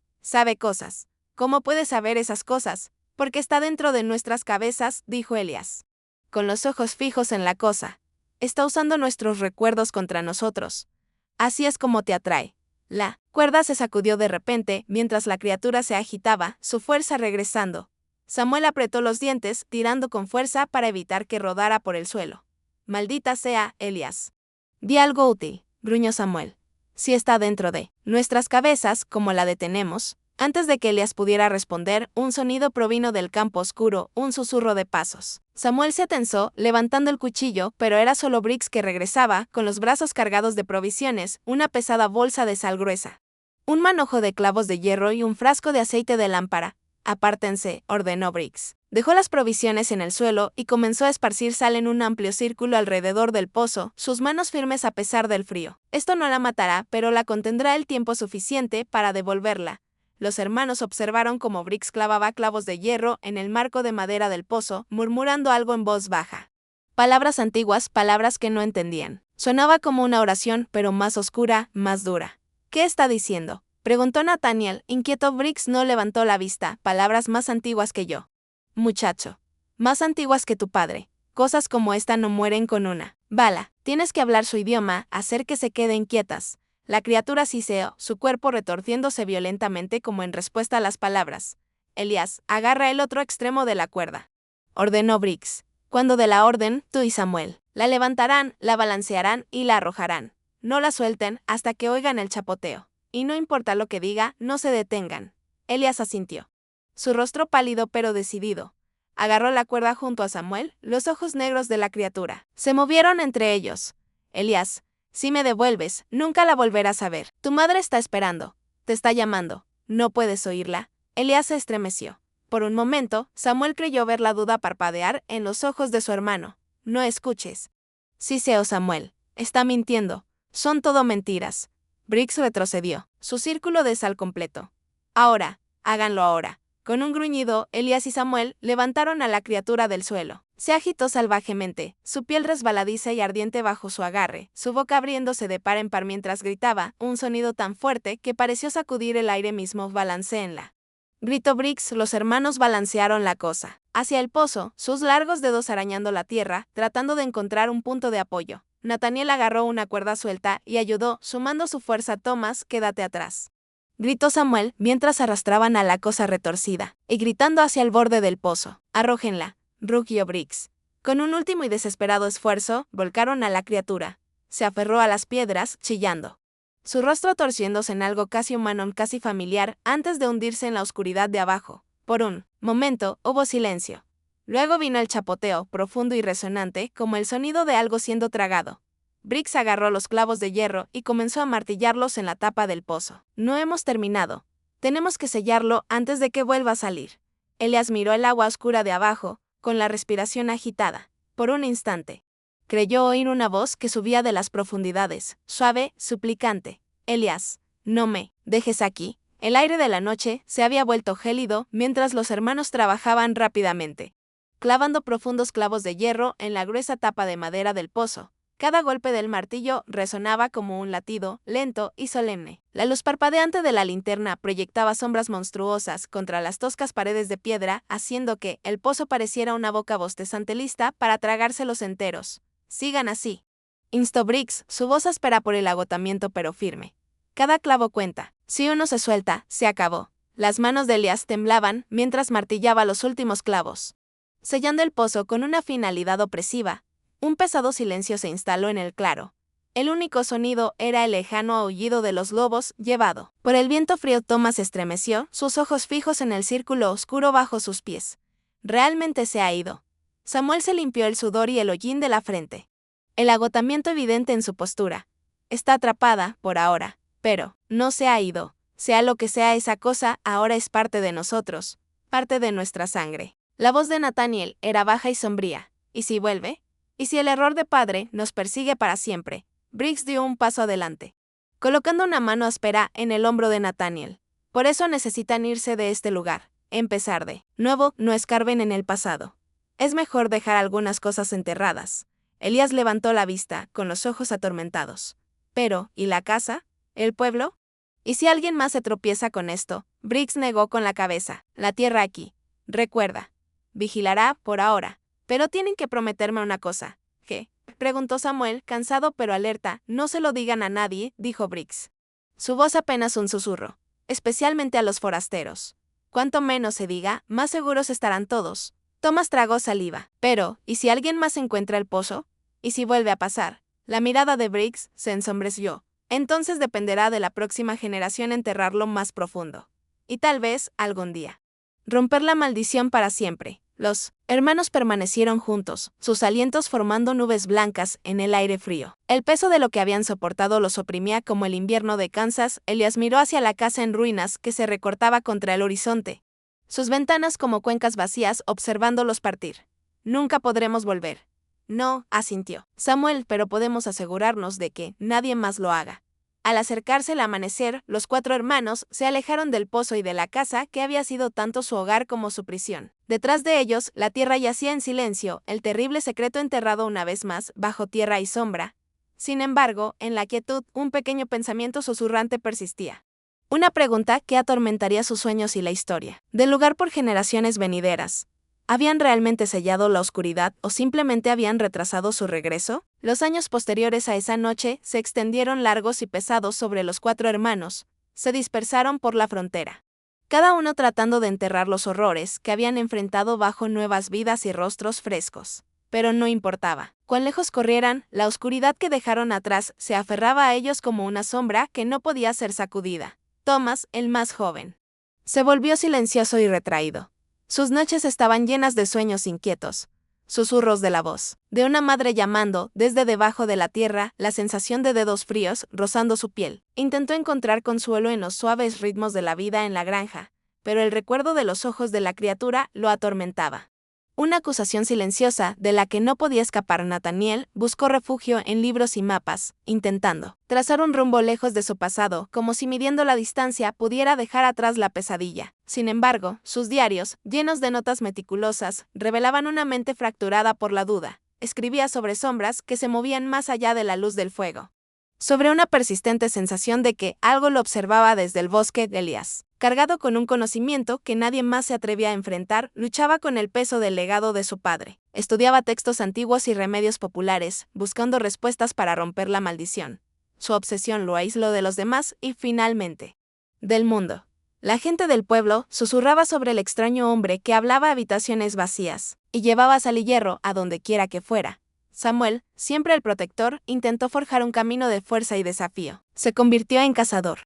cosas. ¿Cómo puede saber esas cosas? Porque está dentro de nuestras cabezas, dijo Elias. Con los ojos fijos en la cosa. Está usando nuestros recuerdos contra nosotros. Así es como te atrae. La cuerda se sacudió de repente, mientras la criatura se agitaba, su fuerza regresando. Samuel apretó los dientes, tirando con fuerza para evitar que rodara por el suelo. Maldita sea, Elias. Di algo útil, gruñó Samuel. Si está dentro de nuestras cabezas, como la detenemos. Antes de que Elias pudiera responder, un sonido provino del campo oscuro, un susurro de pasos. Samuel se tensó, levantando el cuchillo, pero era solo Briggs que regresaba, con los brazos cargados de provisiones, una pesada bolsa de sal gruesa, un manojo de clavos de hierro y un frasco de aceite de lámpara. Apártense, ordenó Briggs. Dejó las provisiones en el suelo y comenzó a esparcir sal en un amplio círculo alrededor del pozo, sus manos firmes a pesar del frío. Esto no la matará, pero la contendrá el tiempo suficiente para devolverla. Los hermanos observaron cómo Briggs clavaba clavos de hierro en el marco de madera del pozo, murmurando algo en voz baja. Palabras antiguas, palabras que no entendían. Sonaba como una oración, pero más oscura, más dura. ¿Qué está diciendo?, preguntó Nathaniel, inquieto. Briggs no levantó la vista. Palabras más antiguas que yo. Muchacho. Más antiguas que tu padre. Cosas como esta no mueren con una bala. Tienes que hablar su idioma, hacer que se queden quietas. La criatura siseó, su cuerpo retorciéndose violentamente como en respuesta a las palabras. Elias, agarra el otro extremo de la cuerda, ordenó Briggs. Cuando dé la orden, tú y Samuel la levantarán, la balancearán y la arrojarán. No la suelten hasta que oigan el chapoteo. Y no importa lo que diga, no se detengan. Elias asintió. Su rostro pálido pero decidido. Agarró la cuerda junto a Samuel, los ojos negros de la criatura se movieron entre ellos. Elias, si me devuelves, nunca la volverás a ver. Tu madre está esperando. Te está llamando. ¿No puedes oírla? Elias se estremeció. Por un momento, Samuel creyó ver la duda parpadear en los ojos de su hermano. No escuches. Siseo Samuel. Está mintiendo. Son todo mentiras. Briggs retrocedió. Su círculo de sal completo. Ahora, háganlo ahora. Con un gruñido, Elias y Samuel levantaron a la criatura del suelo. Se agitó salvajemente, su piel resbaladiza y ardiente bajo su agarre, su boca abriéndose de par en par mientras gritaba, un sonido tan fuerte que pareció sacudir el aire mismo. Balancéenla. Gritó Briggs. Los hermanos balancearon la cosa hacia el pozo, sus largos dedos arañando la tierra, tratando de encontrar un punto de apoyo. Nathaniel agarró una cuerda suelta y ayudó, sumando su fuerza. Thomas, quédate atrás, gritó Samuel, mientras arrastraban a la cosa retorcida, y gritando hacia el borde del pozo. Arrójenla, rugió Briggs. Con un último y desesperado esfuerzo, volcaron a la criatura. Se aferró a las piedras, chillando, su rostro torciéndose en algo casi humano, casi familiar, antes de hundirse en la oscuridad de abajo. Por un momento, hubo silencio. Luego vino el chapoteo, profundo y resonante, como el sonido de algo siendo tragado. Briggs agarró los clavos de hierro y comenzó a martillarlos en la tapa del pozo. No hemos terminado. Tenemos que sellarlo antes de que vuelva a salir. Elias miró el agua oscura de abajo, con la respiración agitada. Por un instante, creyó oír una voz que subía de las profundidades, suave, suplicante. Elias, no me dejes aquí. El aire de la noche se había vuelto gélido mientras los hermanos trabajaban rápidamente, clavando profundos clavos de hierro en la gruesa tapa de madera del pozo. Cada golpe del martillo resonaba como un latido, lento y solemne. La luz parpadeante de la linterna proyectaba sombras monstruosas contra las toscas paredes de piedra, haciendo que el pozo pareciera una boca bostezante lista para tragárselos enteros. Sigan así, instó Briggs, su voz áspera por el agotamiento pero firme. Cada clavo cuenta. Si uno se suelta, se acabó. Las manos de Elias temblaban mientras martillaba los últimos clavos, sellando el pozo con una finalidad opresiva. Un pesado silencio se instaló en el claro. El único sonido era el lejano aullido de los lobos, llevado por el viento frío. Thomas estremeció, sus ojos fijos en el círculo oscuro bajo sus pies. Realmente se ha ido. Samuel se limpió el sudor y el hollín de la frente, el agotamiento evidente en su postura. Está atrapada, por ahora, pero no se ha ido. Sea lo que sea esa cosa, ahora es parte de nosotros, parte de nuestra sangre. La voz de Nathaniel era baja y sombría. ¿Y si vuelve? ¿Y si el error de padre nos persigue para siempre? Briggs dio un paso adelante, colocando una mano áspera en el hombro de Nathaniel. Por eso necesitan irse de este lugar. Empezar de nuevo, no escarben en el pasado. Es mejor dejar algunas cosas enterradas. Elias levantó la vista, con los ojos atormentados. Pero, ¿y la casa? ¿El pueblo? ¿Y si alguien más se tropieza con esto? Briggs negó con la cabeza. La tierra aquí, recuerda, vigilará por ahora. Pero tienen que prometerme una cosa. ¿Qué? Preguntó Samuel, cansado pero alerta. No se lo digan a nadie, dijo Briggs. Su voz apenas un susurro. Especialmente a los forasteros. Cuanto menos se diga, más seguros estarán todos. Thomas tragó saliva. Pero, ¿y si alguien más encuentra el pozo? ¿Y si vuelve a pasar? La mirada de Briggs se ensombreció. Entonces dependerá de la próxima generación enterrarlo más profundo. Y tal vez, algún día, romper la maldición para siempre. Los hermanos permanecieron juntos, sus alientos formando nubes blancas en el aire frío. El peso de lo que habían soportado los oprimía como el invierno de Kansas. Elias miró hacia la casa en ruinas que se recortaba contra el horizonte, sus ventanas como cuencas vacías observándolos partir. Nunca podremos volver. No, asintió Samuel, pero podemos asegurarnos de que nadie más lo haga. Al acercarse el amanecer, los 4 hermanos se alejaron del pozo y de la casa que había sido tanto su hogar como su prisión. Detrás de ellos, la tierra yacía en silencio, el terrible secreto enterrado una vez más, bajo tierra y sombra. Sin embargo, en la quietud, un pequeño pensamiento susurrante persistía. Una pregunta que atormentaría sus sueños y la historia del lugar por generaciones venideras. ¿Habían realmente sellado la oscuridad o simplemente habían retrasado su regreso? Los años posteriores a esa noche se extendieron largos y pesados sobre los 4 hermanos. Se dispersaron por la frontera, cada uno tratando de enterrar los horrores que habían enfrentado bajo nuevas vidas y rostros frescos. Pero no importaba cuán lejos corrieran, la oscuridad que dejaron atrás se aferraba a ellos como una sombra que no podía ser sacudida. Thomas, el más joven, se volvió silencioso y retraído. Sus noches estaban llenas de sueños inquietos, susurros de la voz de una madre llamando desde debajo de la tierra, la sensación de dedos fríos rozando su piel. Intentó encontrar consuelo en los suaves ritmos de la vida en la granja, pero el recuerdo de los ojos de la criatura lo atormentaba. Una acusación silenciosa de la que no podía escapar. Nathaniel buscó refugio en libros y mapas, intentando trazar un rumbo lejos de su pasado, como si midiendo la distancia pudiera dejar atrás la pesadilla. Sin embargo, sus diarios, llenos de notas meticulosas, revelaban una mente fracturada por la duda. Escribía sobre sombras que se movían más allá de la luz del fuego. sobre una persistente sensación de que algo lo observaba desde el bosque de Elías. Cargado con un conocimiento que nadie más se atrevía a enfrentar, luchaba con el peso del legado de su padre. Estudiaba textos antiguos y remedios populares, buscando respuestas para romper la maldición. Su obsesión lo aisló de los demás y, finalmente, del mundo. La gente del pueblo susurraba sobre el extraño hombre que hablaba a habitaciones vacías y llevaba sal y hierro a donde quiera que fuera. Samuel, siempre el protector, intentó forjar un camino de fuerza y desafío. Se convirtió en cazador,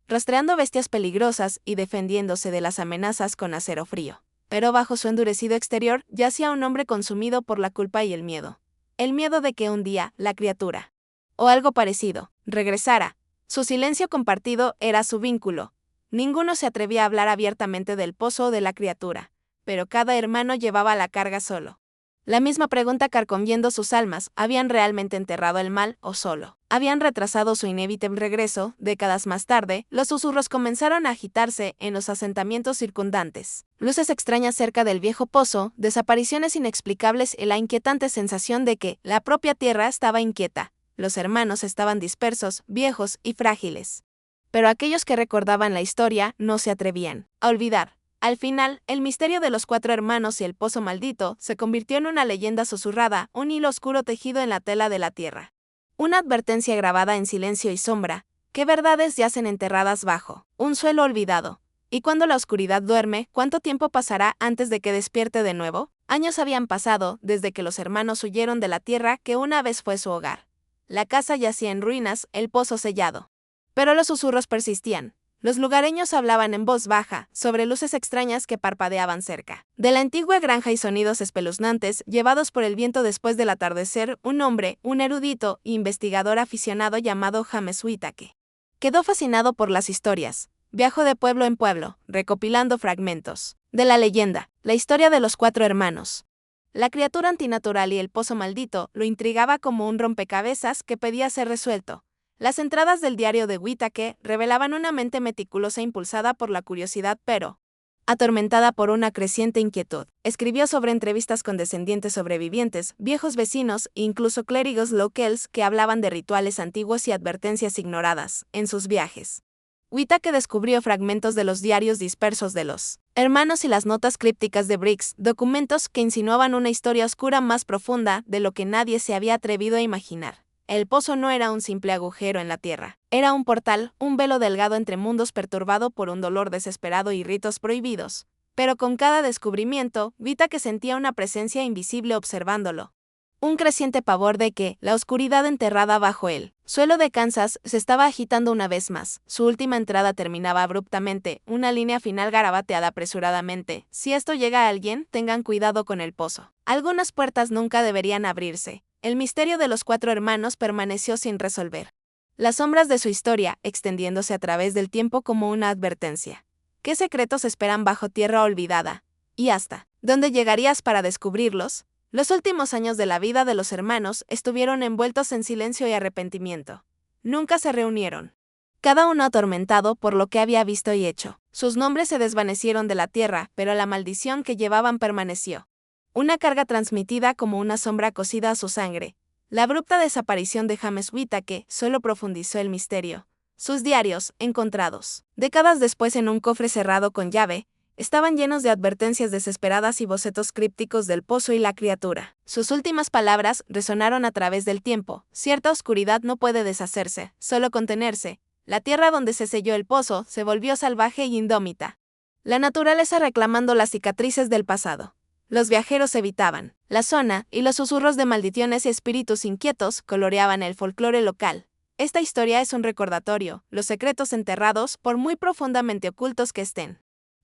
rastreando bestias peligrosas y defendiéndose de las amenazas con acero frío. Pero bajo su endurecido exterior yacía un hombre consumido por la culpa y el miedo. El miedo de que un día la criatura, o algo parecido, regresara. Su silencio compartido era su vínculo. Ninguno se atrevía a hablar abiertamente del pozo o de la criatura, pero cada hermano llevaba la carga solo. La misma pregunta carcomiendo sus almas: ¿habían realmente enterrado el mal o solo habían retrasado su inevitable regreso? Décadas más tarde, los susurros comenzaron a agitarse en los asentamientos circundantes. Luces extrañas cerca del viejo pozo, desapariciones inexplicables y la inquietante sensación de que la propia tierra estaba inquieta. Los hermanos estaban dispersos, viejos y frágiles. Pero aquellos que recordaban la historia no se atrevían a olvidar. Al final, el misterio de los 4 hermanos y el pozo maldito se convirtió en una leyenda susurrada, un hilo oscuro tejido en la tela de la tierra. Una advertencia grabada en silencio y sombra: ¿qué verdades yacen enterradas bajo un suelo olvidado? Y cuando la oscuridad duerme, ¿cuánto tiempo pasará antes de que despierte de nuevo? Años habían pasado desde que los hermanos huyeron de la tierra que una vez fue su hogar. La casa yacía en ruinas, el pozo sellado. Pero los susurros persistían. Los lugareños hablaban en voz baja sobre luces extrañas que parpadeaban cerca de la antigua granja y sonidos espeluznantes llevados por el viento después del atardecer. Un hombre, un erudito e investigador aficionado llamado James Whittaker, quedó fascinado por las historias. Viajó de pueblo en pueblo, recopilando fragmentos de la leyenda, la historia de los 4 hermanos. La criatura antinatural y el pozo maldito lo intrigaba como un rompecabezas que pedía ser resuelto. Las entradas del diario de Whittaker revelaban una mente meticulosa impulsada por la curiosidad pero atormentada por una creciente inquietud. Escribió sobre entrevistas con descendientes sobrevivientes, viejos vecinos e incluso clérigos locales que hablaban de rituales antiguos y advertencias ignoradas en sus viajes. Whittaker descubrió fragmentos de los diarios dispersos de los hermanos y las notas crípticas de Briggs, documentos que insinuaban una historia oscura más profunda de lo que nadie se había atrevido a imaginar. El pozo no era un simple agujero en la tierra, era un portal, un velo delgado entre mundos perturbado por un dolor desesperado y ritos prohibidos. Pero con cada descubrimiento, Whittaker sentía una presencia invisible observándolo. Un creciente pavor de que la oscuridad enterrada bajo el suelo de Kansas se estaba agitando una vez más. Su última entrada terminaba abruptamente, una línea final garabateada apresuradamente: si esto llega a alguien, tengan cuidado con el pozo. Algunas puertas nunca deberían abrirse. El misterio de los 4 hermanos permaneció sin resolver. Las sombras de su historia, extendiéndose a través del tiempo como una advertencia. ¿Qué secretos esperan bajo tierra olvidada? ¿Y hasta dónde llegarías para descubrirlos? Los últimos años de la vida de los hermanos estuvieron envueltos en silencio y arrepentimiento. Nunca se reunieron. Cada uno atormentado por lo que había visto y hecho. Sus nombres se desvanecieron de la tierra, pero la maldición que llevaban permaneció. Una carga transmitida como una sombra cosida a su sangre. La abrupta desaparición de James Whittaker solo profundizó el misterio. Sus diarios, encontrados décadas después en un cofre cerrado con llave, estaban llenos de advertencias desesperadas y bocetos crípticos del pozo y la criatura. Sus últimas palabras resonaron a través del tiempo: cierta oscuridad no puede deshacerse, solo contenerse. La tierra donde se selló el pozo se volvió salvaje y indómita. La naturaleza reclamando las cicatrices del pasado. Los viajeros evitaban la zona, y los susurros de maldiciones y espíritus inquietos coloreaban el folclore local. Esta historia es un recordatorio: los secretos enterrados, por muy profundamente ocultos que estén,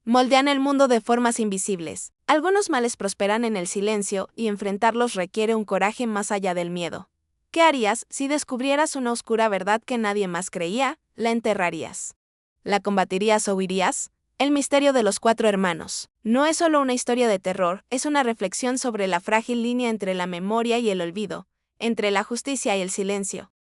moldean el mundo de formas invisibles. Algunos males prosperan en el silencio, y enfrentarlos requiere un coraje más allá del miedo. ¿Qué harías si descubrieras una oscura verdad que nadie más creía? ¿La enterrarías? ¿La combatirías o huirías? El misterio de los 4 hermanos no es solo una historia de terror, es una reflexión sobre la frágil línea entre la memoria y el olvido, entre la justicia y el silencio.